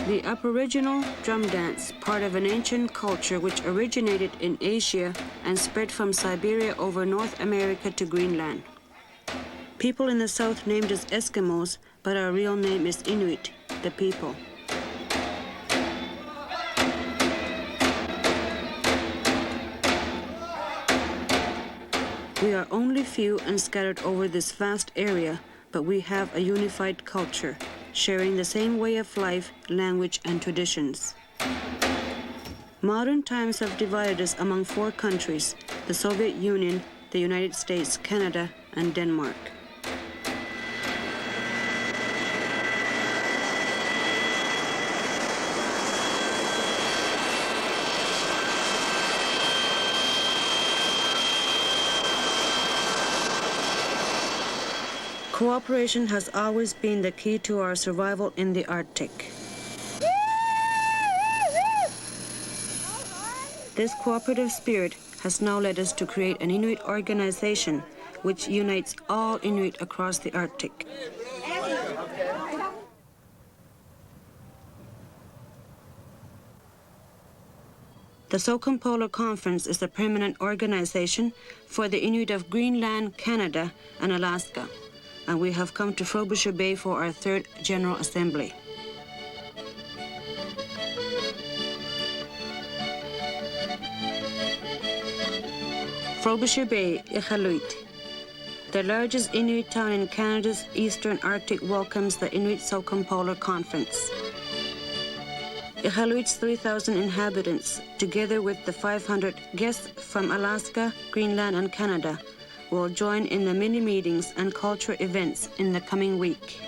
The Aboriginal drum dance, part of an ancient culture which originated in Asia and spread from Siberia over North America to Greenland. People in the south named us Eskimos, but our real name is Inuit, the people. We are only few and scattered over this vast area, but we have a unified culture, sharing the same way of life, language, and traditions. Modern times have divided us among 4 countries: the Soviet Union, the United States, Canada, and Denmark. Cooperation has always been the key to our survival in the Arctic. This cooperative spirit has now led us to create an Inuit organization which unites all Inuit across the Arctic. The Circumpolar Conference is a permanent organization for the Inuit of Greenland, Canada, and Alaska, and we have come to Frobisher Bay for our 3rd General Assembly. Frobisher Bay, Iqaluit. The largest Inuit town in Canada's Eastern Arctic welcomes the Inuit Circumpolar Conference. Iqaluit's 3,000 inhabitants, together with the 500 guests from Alaska, Greenland, and Canada, will join in the mini meetings and cultural events in the coming week.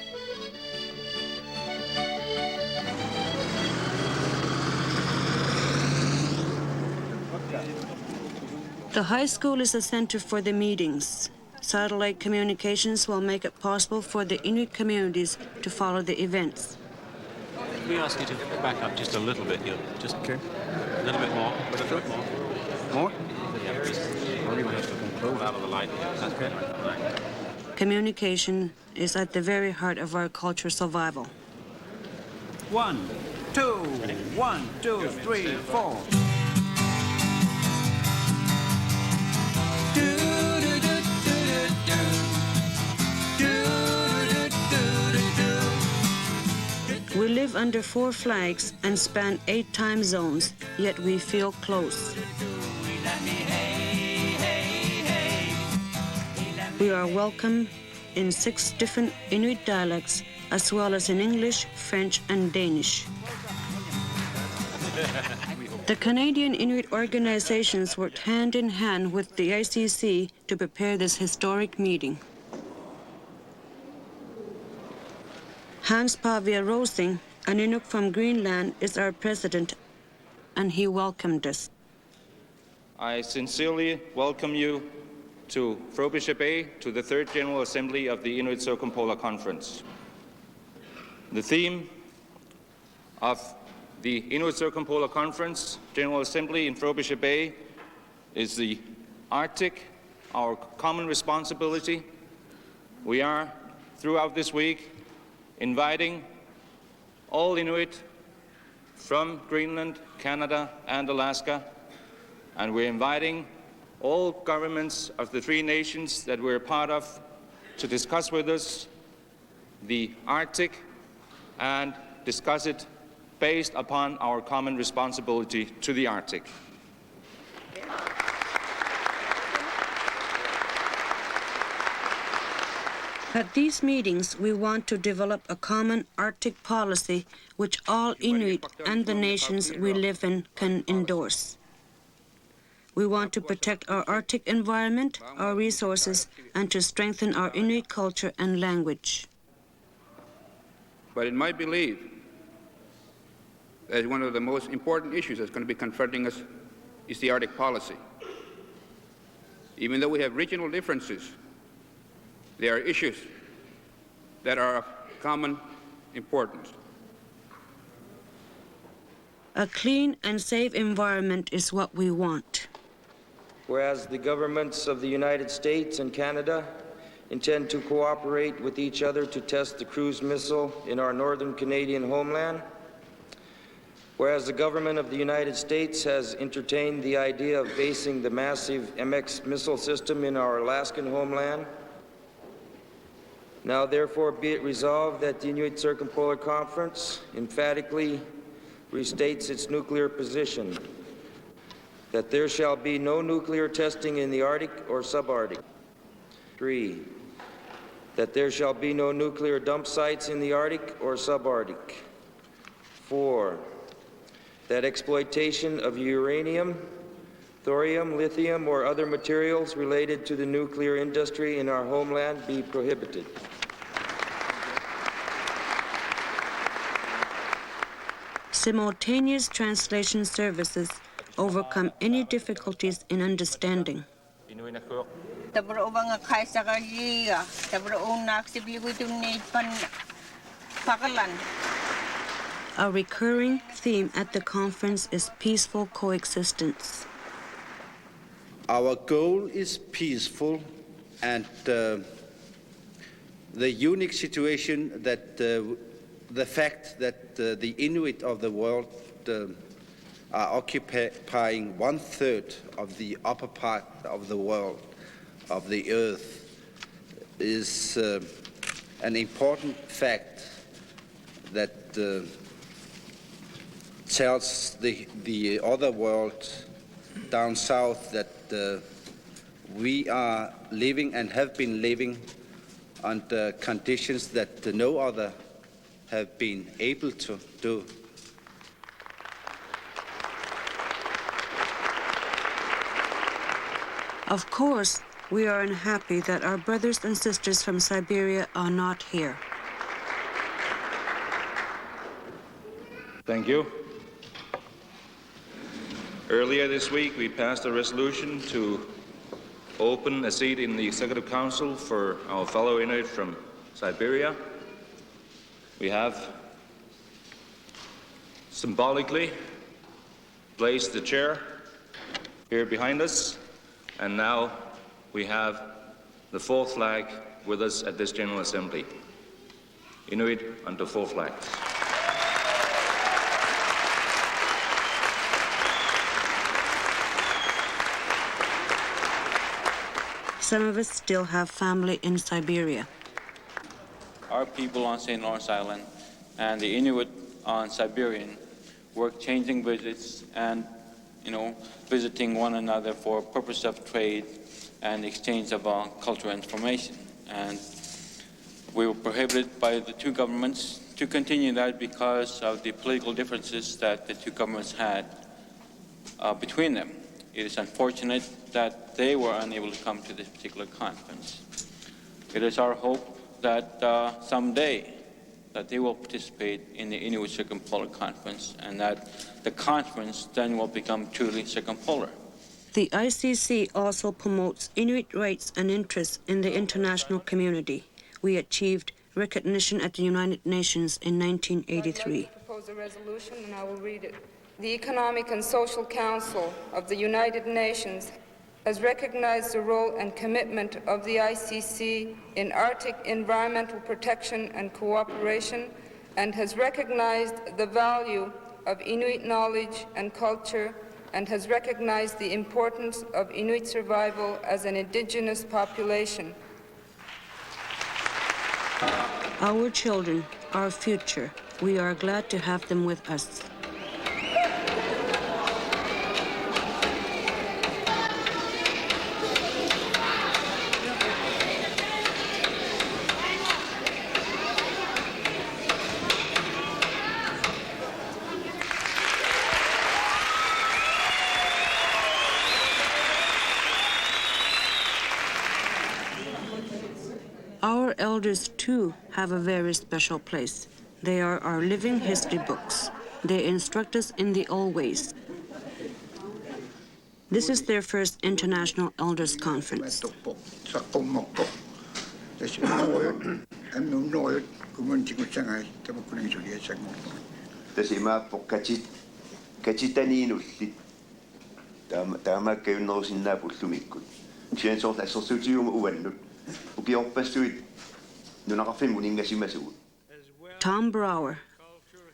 The high school is a center for the meetings. Satellite communications will make it possible for the Inuit communities to follow the events. Can we ask you to back up just a little bit here? Just okay. A little bit more. A little bit more. More? Out of the light. That's okay. Communication is at the very heart of our culture survival. 1, 2, 1, 2, 3, 4. We live under 4 flags and span 8 time zones, yet we feel close. We are welcome in 6 different Inuit dialects, as well as in English, French, and Danish. The Canadian Inuit organizations worked hand in hand with the ICC to prepare this historic meeting. Hans Pavia Rosing, an Inuk from Greenland, is our president, and he welcomed us. I sincerely welcome you to Frobisher Bay, to the 3rd General Assembly of the Inuit Circumpolar Conference. The theme of the Inuit Circumpolar Conference General Assembly in Frobisher Bay is the Arctic, our common responsibility. We are, throughout this week, inviting all Inuit from Greenland, Canada, and Alaska, and we're inviting all governments of the 3 nations that we're a part of to discuss with us the Arctic and discuss it based upon our common responsibility to the Arctic. At these meetings, we want to develop a common Arctic policy which all Inuit and the nations we live in can endorse. We want to protect our Arctic environment, our resources, and to strengthen our Inuit culture and language. But in my belief, that one of the most important issues that's going to be confronting us is the Arctic policy. Even though we have regional differences, there are issues that are of common importance. A clean and safe environment is what we want. Whereas the governments of the United States and Canada intend to cooperate with each other to test the cruise missile in our northern Canadian homeland, Whereas the government of the United States has entertained the idea of basing the massive MX missile system in our Alaskan homeland, now therefore be it resolved that the Inuit Circumpolar Conference emphatically restates its nuclear position, that there shall be no nuclear testing in the Arctic or subarctic. 3, that there shall be no nuclear dump sites in the Arctic or subarctic. 4, that exploitation of uranium, thorium, lithium, or other materials related to the nuclear industry in our homeland be prohibited. Simultaneous translation services overcome any difficulties in understanding. A recurring theme at the conference is peaceful coexistence. Our goal is peaceful, and the unique situation that the fact that the Inuit of the world are occupying 1/3 of the upper part of the world, of the earth, is an important fact that tells the other world down south that we are living and have been living under conditions that no other have been able to do. Of course, we are unhappy that our brothers and sisters from Siberia are not here. Thank you. Earlier this week, we passed a resolution to open a seat in the Executive Council for our fellow Inuit from Siberia. We have symbolically placed the chair here behind us, and now we have the full flag with us at this General Assembly. Inuit under full flag. Some of us still have family in Siberia. Our people on St. Lawrence Island and the Inuit on Siberian work changing visits and, visiting one another for purpose of trade and exchange of cultural information. And we were prohibited by the two governments to continue that because of the political differences that the two governments had between them. It is unfortunate that they were unable to come to this particular conference. It is our hope that someday that they will participate in the Inuit Circumpolar Conference and that the conference then will become truly circumpolar. The ICC also promotes Inuit rights and interests in the international community. We achieved recognition at the United Nations in 1983. I'd like to propose a resolution, and I will read it. The Economic and Social Council of the United Nations has recognized the role and commitment of the ICC in Arctic environmental protection and cooperation, and has recognized the value of Inuit knowledge and culture, and has recognized the importance of Inuit survival as an indigenous population. Our children, our future, we are glad to have them with us. Our elders, too, have a very special place. They are our living history books. They instruct us in the old ways. This is their first International Elders Conference. Tom Brower,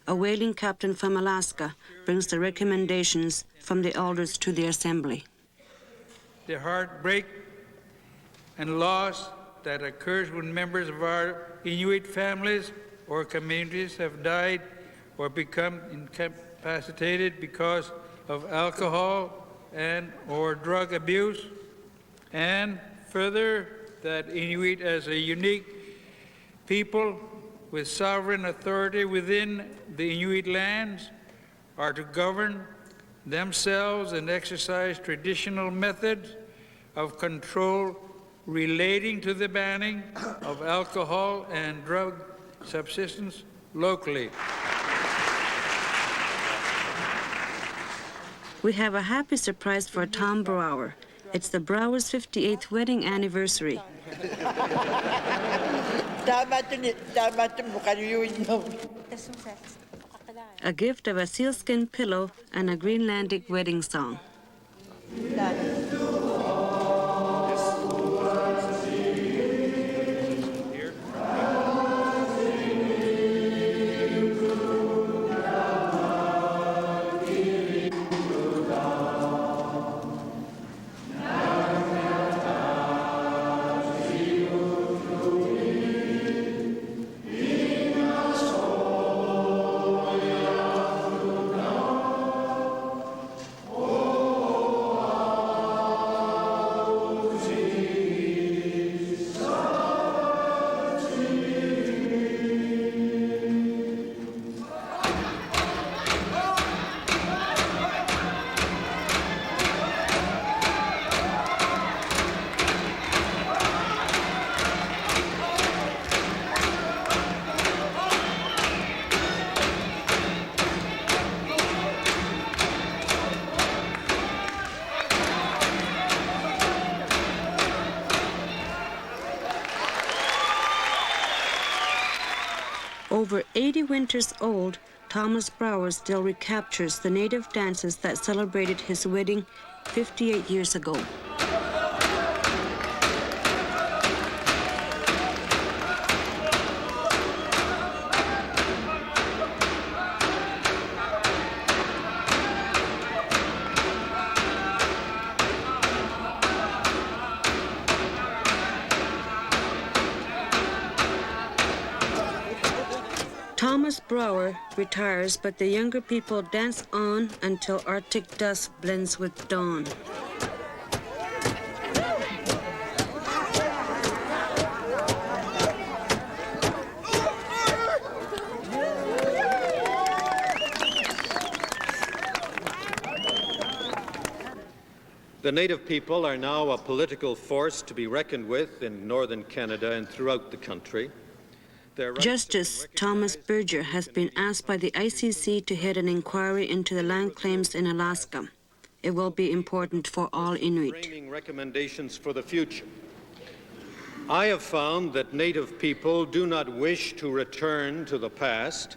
a whaling captain from Alaska, brings the recommendations from the elders to the Assembly. The heartbreak and loss that occurs when members of our Inuit families or communities have died or become incapacitated because of alcohol and or drug abuse, and further, that Inuit as a unique people with sovereign authority within the Inuit lands are to govern themselves and exercise traditional methods of control relating to the banning of alcohol and drug subsistence locally. We have a happy surprise for Tom Brower. It's the Browers' 58th wedding anniversary. A gift of a sealskin pillow and a Greenlandic wedding song. Over 80 winters old, Thomas Brower still recaptures the native dances that celebrated his wedding 58 years ago. Thomas Brower retires, but the younger people dance on until Arctic dusk blends with dawn. The Native people are now a political force to be reckoned with in northern Canada and throughout the country. Justice Thomas Berger has been asked by the ICC to head an inquiry into the land claims in Alaska. It will be important for all Inuit. Recommendations for the future. I have found that Native people do not wish to return to the past.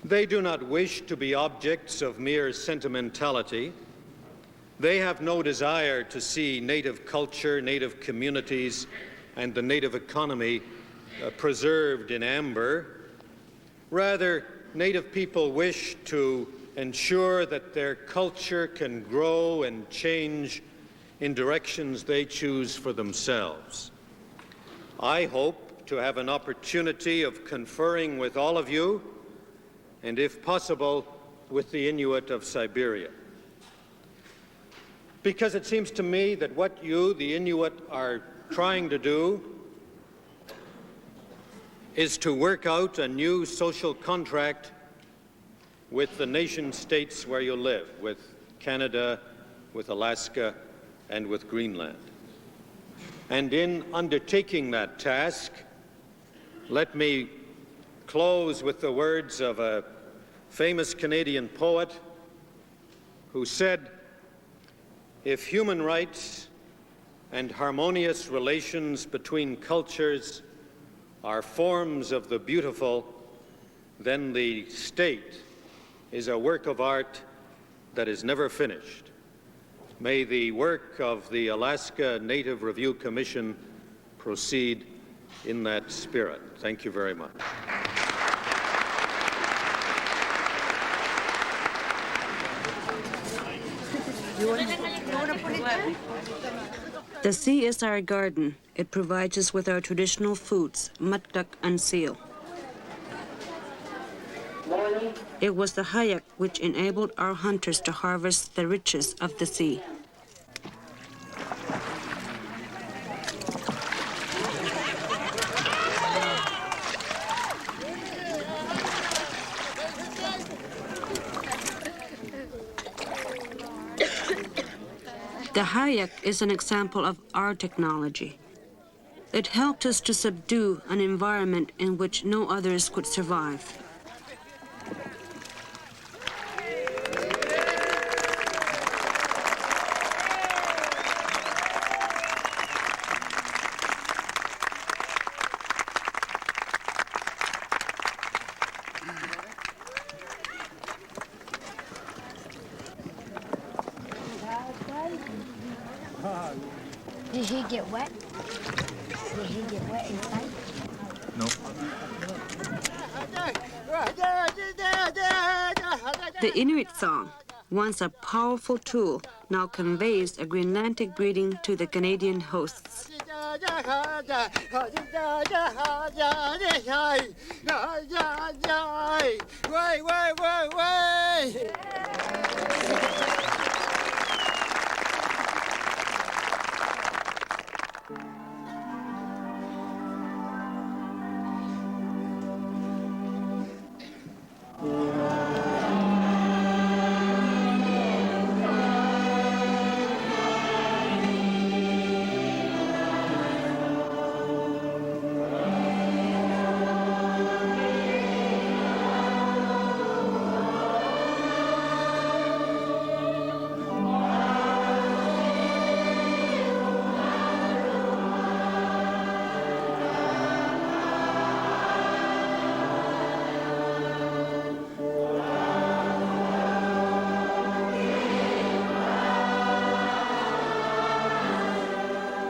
They do not wish to be objects of mere sentimentality. They have no desire to see Native culture, Native communities, and the Native economy preserved in amber. Rather, Native people wish to ensure that their culture can grow and change in directions they choose for themselves. I hope to have an opportunity of conferring with all of you, and if possible, with the Inuit of Siberia. Because it seems to me that what you, the Inuit, are trying to do is to work out a new social contract with the nation-states where you live, with Canada, with Alaska, and with Greenland. And in undertaking that task, let me close with the words of a famous Canadian poet who said, "If human rights and harmonious relations between cultures are forms of the beautiful, then the state is a work of art that is never finished." May the work of the Alaska Native Review Commission proceed in that spirit. Thank you very much. The sea is our garden. It provides us with our traditional foods, mutdak and seal. It was the hayak which enabled our hunters to harvest the riches of the sea. The hayak is an example of our technology. It helped us to subdue an environment in which no others could survive. Did he get wet? Did he get wet inside? No. The Inuit song, once a powerful tool, now conveys a Greenlandic greeting to the Canadian hosts.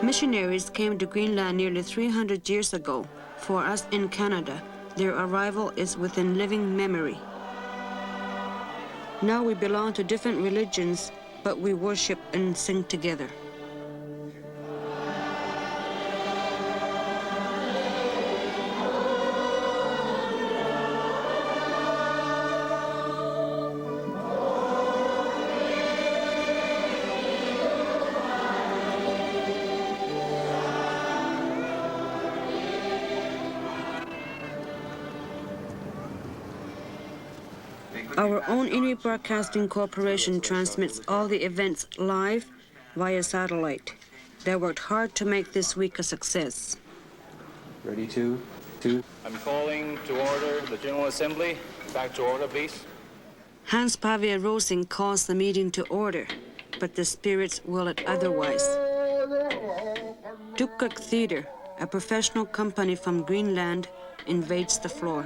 Missionaries came to Greenland nearly 300 years ago. For us in Canada, their arrival is within living memory. Now we belong to different religions, but we worship and sing together. Our own Inuit Broadcasting Corporation transmits all the events live via satellite. They worked hard to make this week a success. Ready, two. I'm calling to order the General Assembly. Back to order, please. Hans Pavia Rosing calls the meeting to order, but the spirits will it otherwise. Tukuk Theatre, a professional company from Greenland, invades the floor.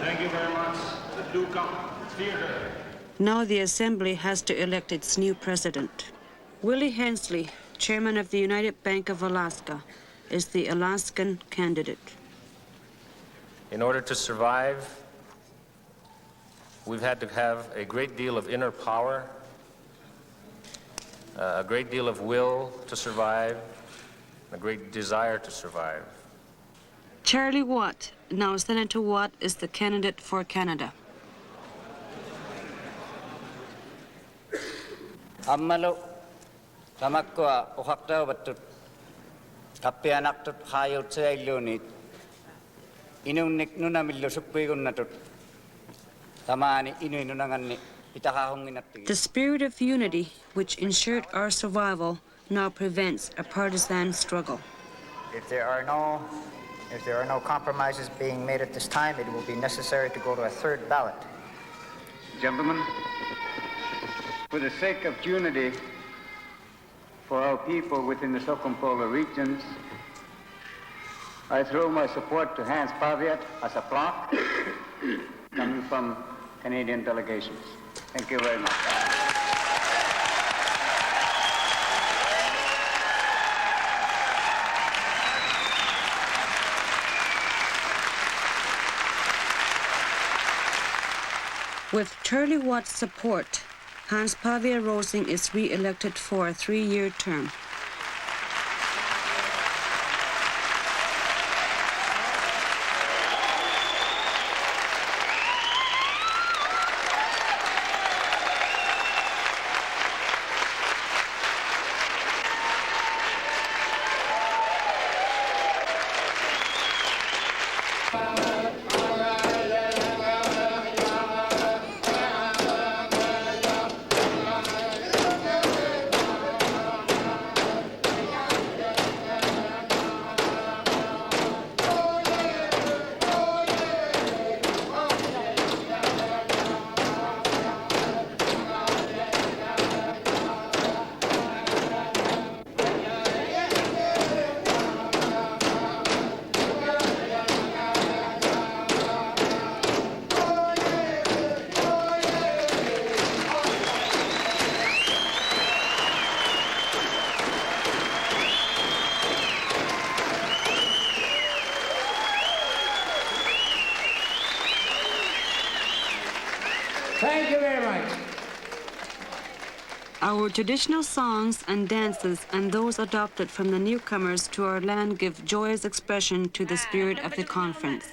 Thank you very much. The Duca Theater. Now the Assembly has to elect its new president. Willie Hensley, chairman of the United Bank of Alaska, is the Alaskan candidate. In order to survive, we've had to have a great deal of inner power, a great deal of will to survive, a great desire to survive. Charlie Watt, now Senator Watt, is the candidate for Canada. Ammalo tamakwa uhaktao batut Kapianaktut hayut seilunit. Inuit Nunaat tamani Inuit Nunaat itakahonginat. The spirit of unity, which ensured our survival, now prevents a partisan struggle. If there are no compromises being made at this time, it will be necessary to go to a third ballot. Gentlemen, for the sake of unity for our people within the circumpolar regions, I throw my support to Hans Paviat as a bloc coming from Canadian delegations. Thank you very much. With Charlie Watt's support, Hans Pavia Rosing is re-elected for a 3-year term. Thank you very much. Our traditional songs and dances and those adopted from the newcomers to our land give joyous expression to the spirit of the conference.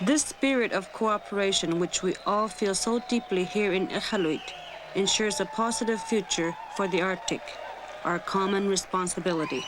This spirit of cooperation, which we all feel so deeply here in Iqaluit, ensures a positive future for the Arctic, our common responsibility.